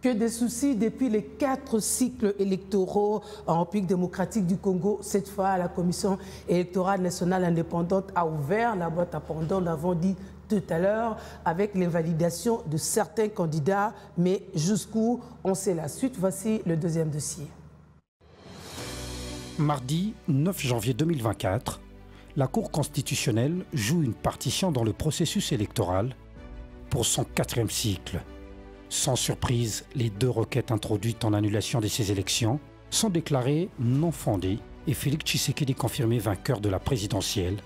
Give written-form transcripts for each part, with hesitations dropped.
Que des soucis depuis les 4 cycles électoraux en République démocratique du Congo. Cette fois, la Commission électorale nationale indépendante a ouvert la boîte à Pandore, nous l'avons dit tout à l'heure, avec l'invalidation de certains candidats. Mais jusqu'où? On sait la suite. Voici le deuxième dossier. Mardi 9 janvier 2024, la Cour constitutionnelle joue une partition dans le processus électoral pour son 4e cycle. Sans surprise, les 2 requêtes introduites en annulation de ces élections sont déclarées non fondées et Félix Tshisekedi confirmé vainqueur de la présidentielle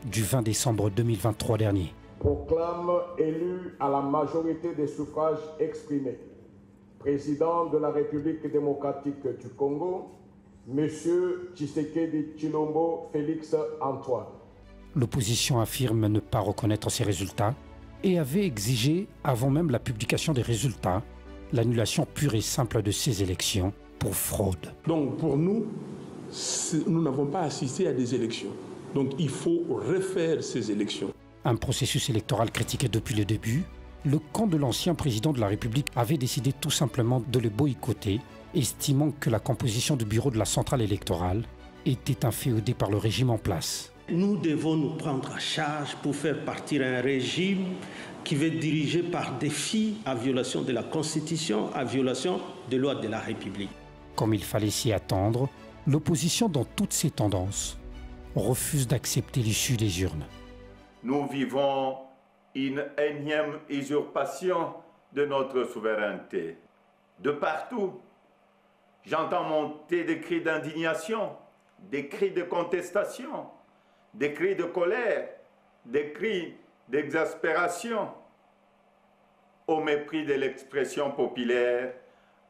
du 20 décembre 2023 dernier. Proclame élu à la majorité des suffrages exprimés, président de la République démocratique du Congo, M. Tshisekedi Tshilombo Félix Antoine. L'opposition affirme ne pas reconnaître ces résultats et avait exigé, avant même la publication des résultats, l'annulation pure et simple de ces élections pour fraude. Donc pour nous, nous n'avons pas assisté à des élections. Donc il faut refaire ces élections. Un processus électoral critiqué depuis le début, le camp de l'ancien président de la République avait décidé tout simplement de le boycotter, estimant que la composition du bureau de la centrale électorale était inféodée par le régime en place. Nous devons nous prendre en charge pour faire partir un régime qui veut diriger par défi à violation de la Constitution, à violation des lois de la République. Comme il fallait s'y attendre, l'opposition dans toutes ses tendances refuse d'accepter l'issue des urnes. Nous vivons une énième usurpation de notre souveraineté. De partout, j'entends monter des cris d'indignation, des cris de contestation, des cris de colère, des cris d'exaspération. Au mépris de l'expression populaire,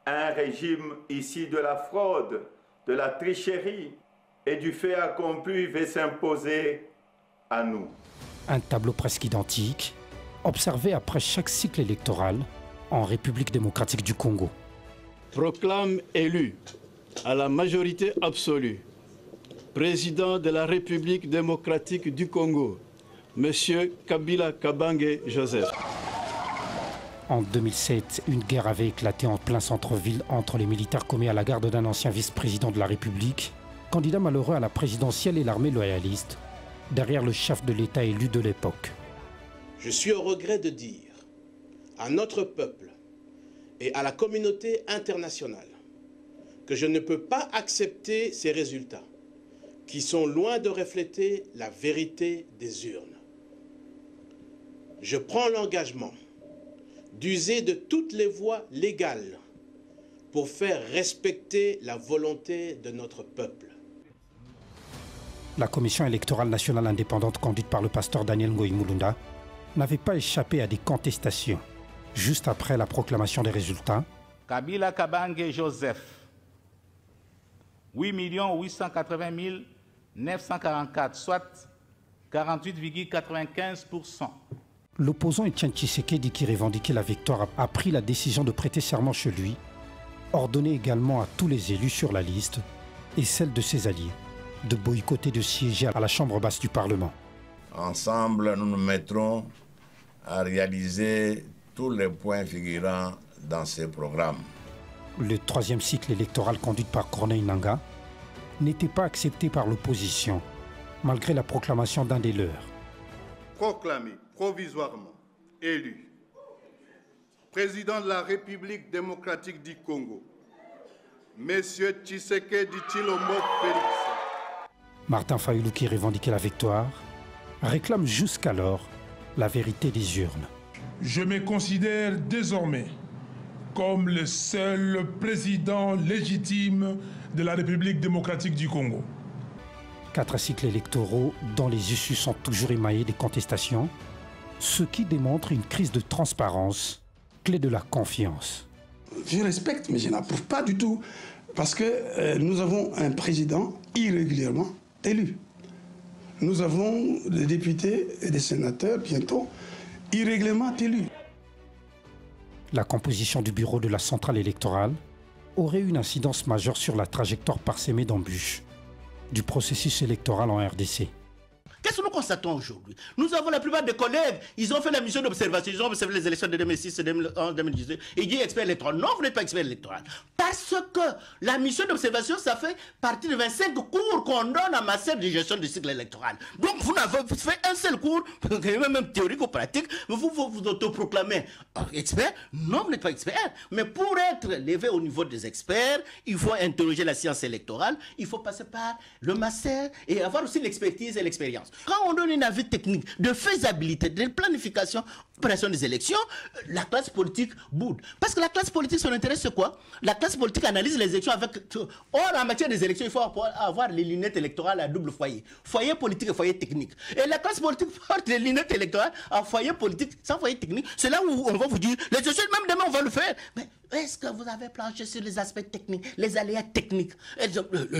un régime issu de la fraude, de la tricherie et du fait accompli veut s'imposer à nous. Un tableau presque identique, observé après chaque cycle électoral en République démocratique du Congo. Proclame élu à la majorité absolue président de la République démocratique du Congo, M. Kabila Kabange Joseph. En 2007, une guerre avait éclaté en plein centre-ville entre les militaires commis à la garde d'un ancien vice-président de la République, candidat malheureux à la présidentielle et l'armée loyaliste, derrière le chef de l'État élu de l'époque. Je suis au regret de dire à notre peuple et à la communauté internationale que je ne peux pas accepter ces résultats qui sont loin de refléter la vérité des urnes. Je prends l'engagement d'user de toutes les voies légales pour faire respecter la volonté de notre peuple. La Commission électorale nationale indépendante conduite par le pasteur Daniel Ngoï Mulunda n'avait pas échappé à des contestations. Juste après la proclamation des résultats, Kabila Kabange Joseph, 8 880 944, soit 48,95%. L'opposant Etienne Tshisekedi, qui revendiquait la victoire, a pris la décision de prêter serment chez lui, ordonné également à tous les élus sur la liste et celle de ses alliés de boycotter de siéger à la chambre basse du Parlement. Ensemble, nous nous mettrons à réaliser tous les points figurant dans ces programmes. Le 3e cycle électoral conduit par Corneille Nangaa n'était pas accepté par l'opposition, malgré la proclamation d'un des leurs. Proclamé provisoirement élu président de la République démocratique du Congo, M. Tshisekedi Tshilombo Félix. Martin Fayulu, qui revendiquait la victoire, réclame jusqu'alors la vérité des urnes. Je me considère désormais comme le seul président légitime de la République démocratique du Congo. 4 cycles électoraux dont les issues sont toujours émaillées des contestations, ce qui démontre une crise de transparence, clé de la confiance. Je respecte, mais je n'approuve pas du tout, parce que nous avons un président irrégulièrement élu. Nous avons des députés et des sénateurs, bientôt, irrégulièrement élus. La composition du bureau de la centrale électorale aurait une incidence majeure sur la trajectoire parsemée d'embûches du processus électoral en RDC. Qu'est-ce Qu'est-ce que nous constatons aujourd'hui? Nous avons la plupart des collègues, ils ont fait la mission d'observation, ils ont observé les élections de 2006, 2011, 2018. Ils disent expert électoral. Non, vous n'êtes pas expert électoral. Parce que la mission d'observation, ça fait partie de 25 cours qu'on donne en matière de gestion du cycle électoral. Donc vous n'avez fait un seul cours, même théorique ou pratique, vous autoproclamez expert. Non, vous n'êtes pas expert. Mais pour être élevé au niveau des experts, il faut interroger la science électorale, il faut passer par le master et avoir aussi l'expertise et l'expérience. Quand on donne une avis technique de faisabilité, de planification, opération des élections, la classe politique boude. Parce que la classe politique, son intérêt, c'est quoi? La classe politique analyse les élections avec... Or, en matière des élections, il faut avoir les lunettes électorales à double foyer. Foyer politique et foyer technique. Et la classe politique porte les lunettes électorales à foyer politique sans foyer technique. C'est là où on va vous dire, les élections, même demain, on va le faire. Mais est-ce que vous avez planché sur les aspects techniques, les aléas techniques?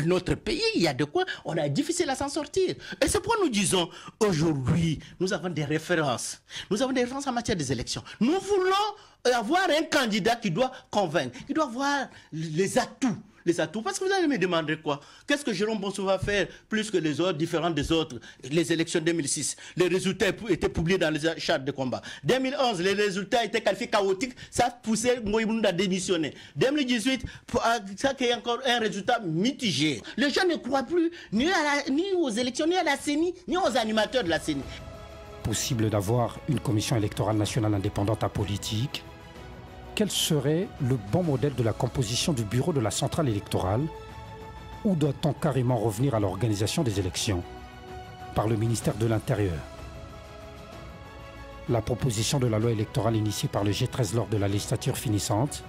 Notre pays, il y a de quoi on a difficile à s'en sortir. Et c'est pourquoi nous disons, aujourd'hui, nous avons des références. Nous avons des références en matière des élections. Nous voulons avoir un candidat qui doit convaincre, qui doit avoir les atouts. Les atouts. Parce que vous allez me demander quoi? Qu'est-ce que Jérôme Bonso va faire plus que les autres, différents des autres? Les élections 2006, les résultats étaient publiés dans les chartes de combat. 2011, les résultats étaient qualifiés chaotiques, ça poussait Ngoïboun à démissionner. 2018, ça qui est encore un résultat mitigé. Les gens ne croient plus ni aux élections, ni à la CENI, ni aux animateurs de la CENI. Possible d'avoir une commission électorale nationale indépendante apolitique? Quel serait le bon modèle de la composition du bureau de la centrale électorale? Ou doit-on carrément revenir à l'organisation des élections par le ministère de l'Intérieur? La proposition de la loi électorale initiée par le G13 lors de la législature finissante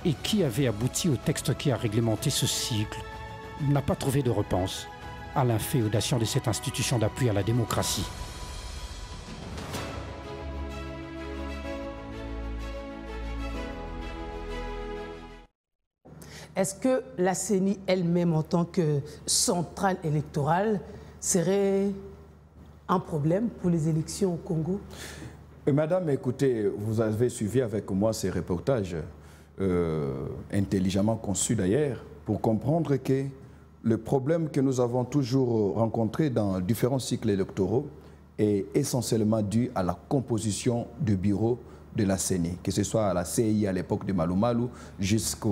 et qui avait abouti au texte qui a réglementé ce cycle n'a pas trouvé de réponse à l'inféodation de cette institution d'appui à la démocratie. Est-ce que la CENI elle-même, en tant que centrale électorale, serait un problème pour les élections au Congo? Madame, écoutez, vous avez suivi avec moi ces reportages, intelligemment conçus d'ailleurs, pour comprendre que le problème que nous avons toujours rencontré dans différents cycles électoraux est essentiellement dû à la composition du bureau de la CENI, que ce soit à la CEI à l'époque de Malou Malou jusqu'à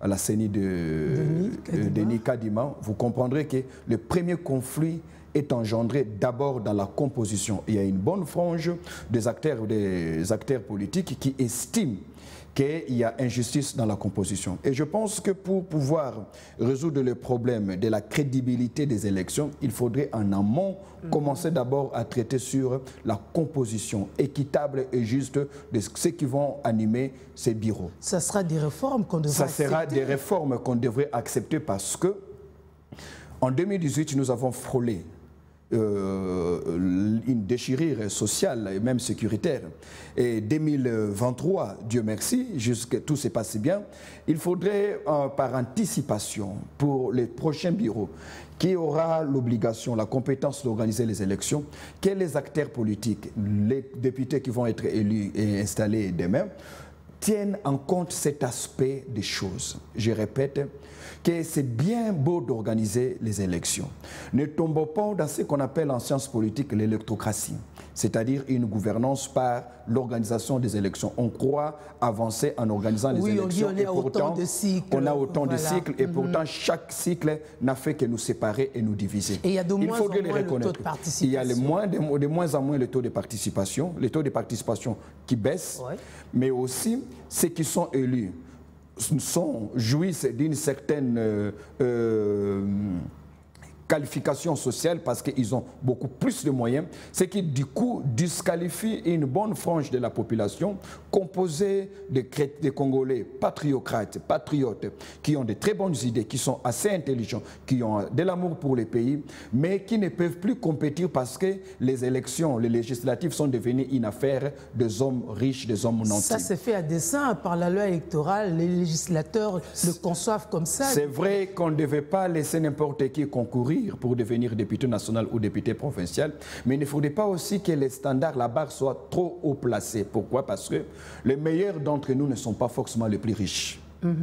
la CENI de Denis Kadima. Vous comprendrez que le premier conflit est engendré d'abord dans la composition. Il y a une bonne frange des acteurs politiques qui estiment qu'il y a injustice dans la composition. Et je pense que pour pouvoir résoudre le problème de la crédibilité des élections, il faudrait en amont commencer d'abord à traiter sur la composition équitable et juste de ceux qui vont animer ces bureaux. Ça sera des réformes qu'on devrait accepter. Ça sera des réformes qu'on devrait accepter parce que en 2018, nous avons frôlé une déchirure sociale et même sécuritaire. Et 2023, Dieu merci, jusque tout s'est passé bien. Il faudrait, par anticipation, pour les prochains bureaux, qui aura l'obligation, la compétence d'organiser les élections, que les acteurs politiques, les députés qui vont être élus et installés demain, tiennent en compte cet aspect des choses. Je répète, que c'est bien beau d'organiser les élections. Ne tombons pas dans ce qu'on appelle en sciences politiques l'électrocratie, c'est-à-dire une gouvernance par l'organisation des élections. On croit avancer en organisant les élections et pourtant on a autant de cycles et pourtant chaque cycle n'a fait que nous séparer et nous diviser. Et il y a de moins en moins le taux de participation. Il y a de moins en moins le taux de participation, qui baisse, mais aussi ceux qui sont élus jouissent d'une certaine qualification sociale parce qu'ils ont beaucoup plus de moyens, ce qui du coup disqualifie une bonne frange de la population composée de Congolais patriotes, qui ont de très bonnes idées, qui sont assez intelligents, qui ont de l'amour pour le pays, mais qui ne peuvent plus compétir parce que les élections, les législatives sont devenues une affaire des hommes riches, des hommes nantis. Ça s'est fait à dessein par la loi électorale, les législateurs le conçoivent comme ça. C'est vrai qu'on ne devait pas laisser n'importe qui concourir pour devenir député national ou député provincial, mais il ne faudrait pas aussi que les standards, la barre soit trop haut placée. Pourquoi? Parce que les meilleurs d'entre nous ne sont pas forcément les plus riches.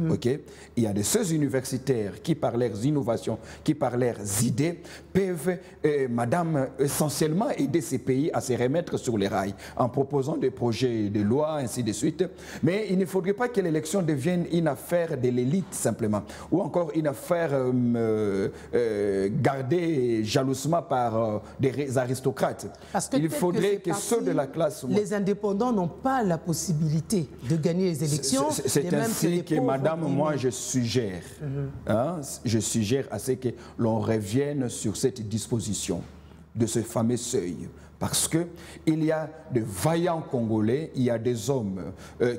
Ok, il y a de ces universitaires qui, par leurs innovations, qui, par leurs idées, peuvent, madame, essentiellement aider ces pays à se remettre sur les rails en proposant des projets de loi, ainsi de suite. Mais il ne faudrait pas que l'élection devienne une affaire de l'élite simplement, ou encore une affaire gardée jalousement par des aristocrates. Parce que il faudrait que ceux de la classe... Les indépendants n'ont pas la possibilité de gagner les élections. C'est ainsi que, madame, moi, je suggère, je suggère à ce que l'on revienne sur cette disposition de ce fameux seuil. Parce qu'il y a de vaillants Congolais, il y a des hommes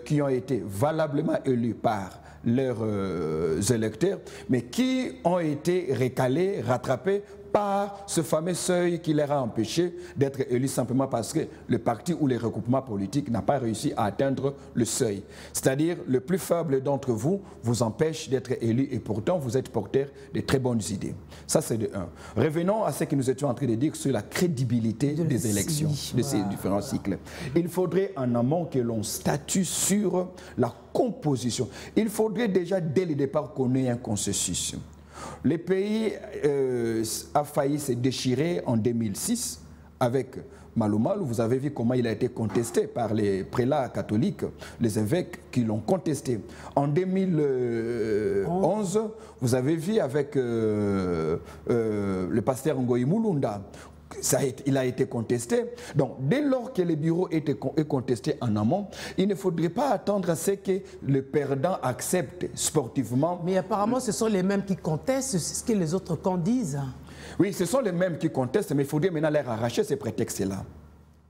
qui ont été valablement élus par leurs électeurs, mais qui ont été recalés, rattrapés par ce fameux seuil qui leur a empêché d'être élus simplement parce que le parti ou les regroupements politiques n'a pas réussi à atteindre le seuil. C'est-à-dire, le plus faible d'entre vous vous empêche d'être élu et pourtant vous êtes porteur de très bonnes idées. Ça, c'est de un. Revenons à ce que nous étions en train de dire sur la crédibilité des élections, de ces différents cycles. Il faudrait en amont que l'on statue sur la composition. Il faudrait déjà, dès le départ, qu'on ait un consensus. Le pays a failli se déchirer en 2006 avec Malo Malo. Vous avez vu comment il a été contesté par les prélats catholiques, les évêques qui l'ont contesté. En 2011, vous avez vu avec le pasteur Ngoï Mulunda. Il a été contesté. Donc, dès lors que le bureau est contesté en amont, il ne faudrait pas attendre à ce que le perdant accepte sportivement. Mais apparemment, ce sont les mêmes qui contestent, c'est ce que les autres camps disent. Oui, ce sont les mêmes qui contestent, mais il faudrait maintenant leur arracher ces prétextes-là.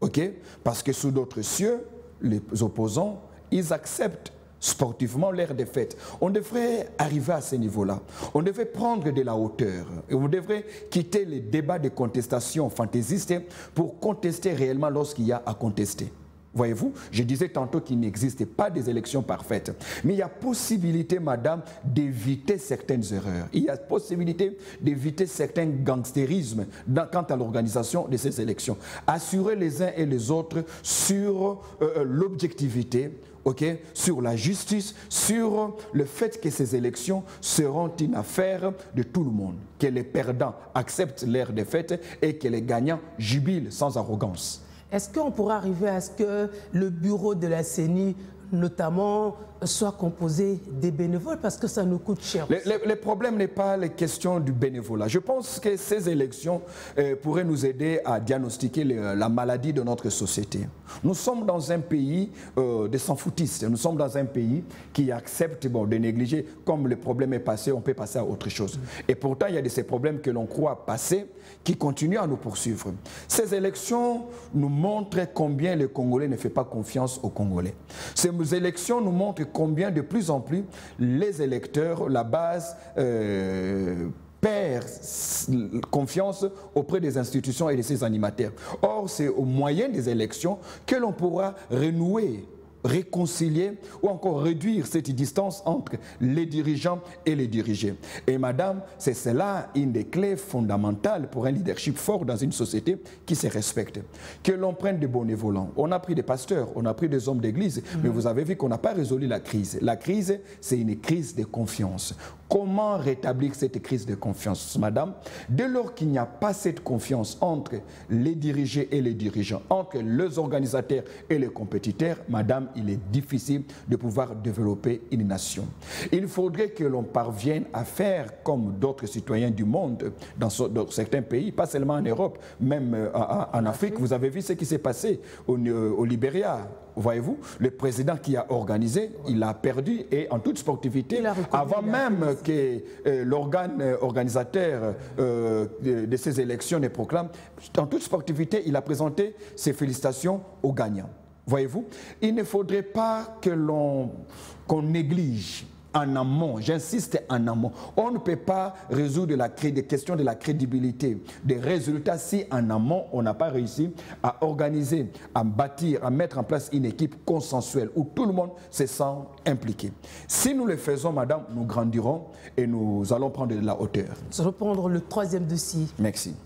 OK? Parce que sous d'autres cieux, les opposants, ils acceptent sportivement leur défaite. On devrait arriver à ce niveau-là. On devrait prendre de la hauteur. Et on devrait quitter les débats de contestation fantaisistes pour contester réellement lorsqu'il y a à contester. Voyez-vous, je disais tantôt qu'il n'existe pas des élections parfaites. Mais il y a possibilité, madame, d'éviter certaines erreurs. Il y a possibilité d'éviter certains gangstérismes quant à l'organisation de ces élections. Assurer les uns et les autres sur l'objectivité, okay, sur la justice, sur le fait que ces élections seront une affaire de tout le monde, que les perdants acceptent leur défaite et que les gagnants jubilent sans arrogance. Est-ce qu'on pourra arriver à ce que le bureau de la CENI, notamment, soit composé des bénévoles, parce que ça nous coûte cher. Le problème n'est pas la question du bénévolat. Je pense que ces élections pourraient nous aider à diagnostiquer la maladie de notre société. Nous sommes dans un pays de sans-foutistes. Nous sommes dans un pays qui accepte de négliger. Comme le problème est passé, on peut passer à autre chose. Et pourtant, il y a de ces problèmes que l'on croit passer qui continuent à nous poursuivre. Ces élections nous montrent combien les Congolais ne font pas confiance aux Congolais. Ces élections nous montrent combien de plus en plus les électeurs, la base, perd confiance auprès des institutions et de ses animateurs. Or, c'est au moyen des élections que l'on pourra renouer, réconcilier ou encore réduire cette distance entre les dirigeants et les dirigés. Et madame, c'est cela une des clés fondamentales pour un leadership fort dans une société qui se respecte. Que l'on prenne des bénévolents. On a pris des pasteurs, on a pris des hommes d'église, mais vous avez vu qu'on n'a pas résolu la crise. La crise, c'est une crise de confiance. Comment rétablir cette crise de confiance, madame? Dès lors qu'il n'y a pas cette confiance entre les dirigés et les dirigeants, entre les organisateurs et les compétiteurs, madame, il est difficile de pouvoir développer une nation. Il faudrait que l'on parvienne à faire comme d'autres citoyens du monde, dans certains pays, pas seulement en Europe, même en Afrique. Vous avez vu ce qui s'est passé au Libéria. Voyez-vous, le président qui a organisé, il a perdu et en toute sportivité, avant même que l'organe organisateur de ces élections ne proclame, en toute sportivité, il a présenté ses félicitations aux gagnants. Voyez-vous, il ne faudrait pas que qu'on néglige en amont, j'insiste en amont. On ne peut pas résoudre les questions de la crédibilité des résultats si en amont on n'a pas réussi à organiser, à bâtir, à mettre en place une équipe consensuelle où tout le monde se sent impliqué. Si nous le faisons, madame, nous grandirons et nous allons prendre de la hauteur. Je vais reprendre le troisième dossier. Merci.